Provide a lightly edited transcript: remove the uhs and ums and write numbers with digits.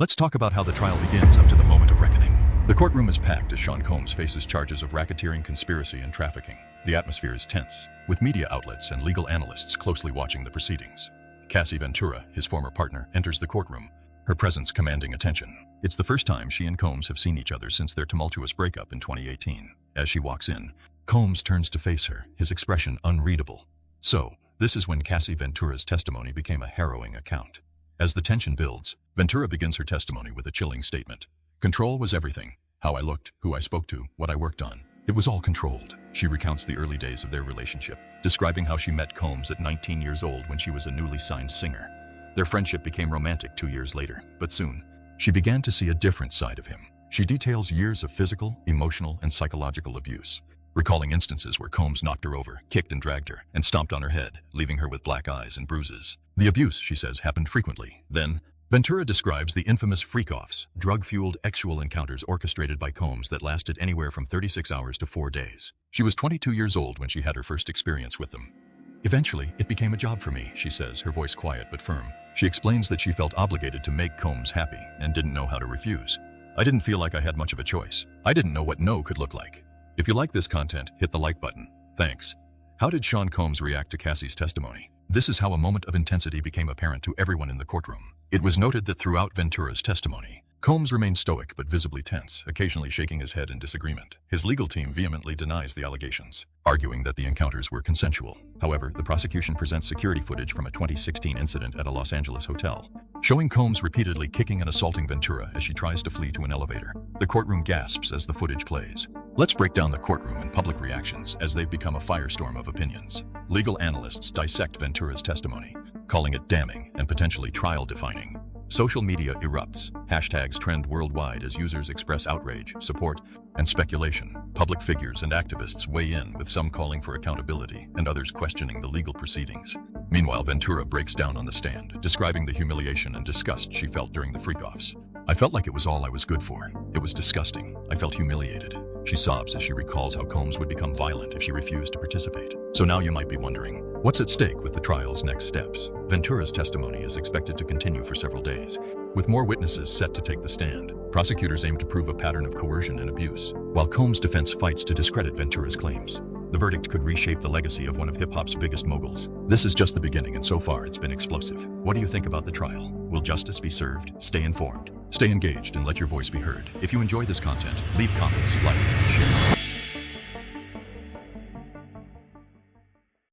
Let's talk about how the trial begins up to the moment of reckoning. The courtroom is packed as Sean Combs faces charges of racketeering, conspiracy, and trafficking. The atmosphere is tense, with media outlets and legal analysts closely watching the proceedings. Cassie Ventura, his former partner, enters the courtroom, her presence commanding attention. It's the first time she and Combs have seen each other since their tumultuous breakup in 2018. As she walks in, Combs turns to face her, his expression unreadable. So, this is when Cassie Ventura's testimony became a harrowing account. As the tension builds, Ventura begins her testimony with a chilling statement. Control was everything. How I looked, who I spoke to, what I worked on. It was all controlled. She recounts the early days of their relationship, describing how she met Combs at 19 years old when she was a newly signed singer. Their friendship became romantic 2 years later, but soon, she began to see a different side of him. She details years of physical, emotional, and psychological abuse, recalling instances where Combs knocked her over, kicked and dragged her, and stomped on her head, leaving her with black eyes and bruises. The abuse, she says, happened frequently. Then, Ventura describes the infamous freak-offs, drug-fueled sexual encounters orchestrated by Combs that lasted anywhere from 36 hours to 4 days. She was 22 years old when she had her first experience with them. Eventually, it became a job for me, she says, her voice quiet but firm. She explains that she felt obligated to make Combs happy and didn't know how to refuse. I didn't feel like I had much of a choice. I didn't know what no could look like. If you like this content, hit the like button. Thanks. How did Sean Combs react to Cassie's testimony? This is how a moment of intensity became apparent to everyone in the courtroom. It was noted that throughout Ventura's testimony, Combs remained stoic but visibly tense, occasionally shaking his head in disagreement. His legal team vehemently denies the allegations, arguing that the encounters were consensual. However, the prosecution presents security footage from a 2016 incident at a Los Angeles hotel, showing Combs repeatedly kicking and assaulting Ventura as she tries to flee to an elevator. The courtroom gasps as the footage plays. Let's break down the courtroom and public reactions as they've become a firestorm of opinions. Legal analysts dissect Ventura's testimony, calling it damning and potentially trial-defining. Social media erupts. Hashtags trend worldwide as users express outrage, support, and speculation. Public figures and activists weigh in, with some calling for accountability and others questioning the legal proceedings. Meanwhile, Ventura breaks down on the stand, describing the humiliation and disgust she felt during the freak-offs. I felt like it was all I was good for. It was disgusting. I felt humiliated. She sobs as she recalls how Combs would become violent if she refused to participate. So now you might be wondering, what's at stake with the trial's next steps? Ventura's testimony is expected to continue for several days, with more witnesses set to take the stand. Prosecutors aim to prove a pattern of coercion and abuse, while Combs' defense fights to discredit Ventura's claims. The verdict could reshape the legacy of one of hip-hop's biggest moguls. This is just the beginning, and so far it's been explosive. What do you think about the trial? Will justice be served? Stay informed, stay engaged, and let your voice be heard. If you enjoy this content, leave comments, like, and share.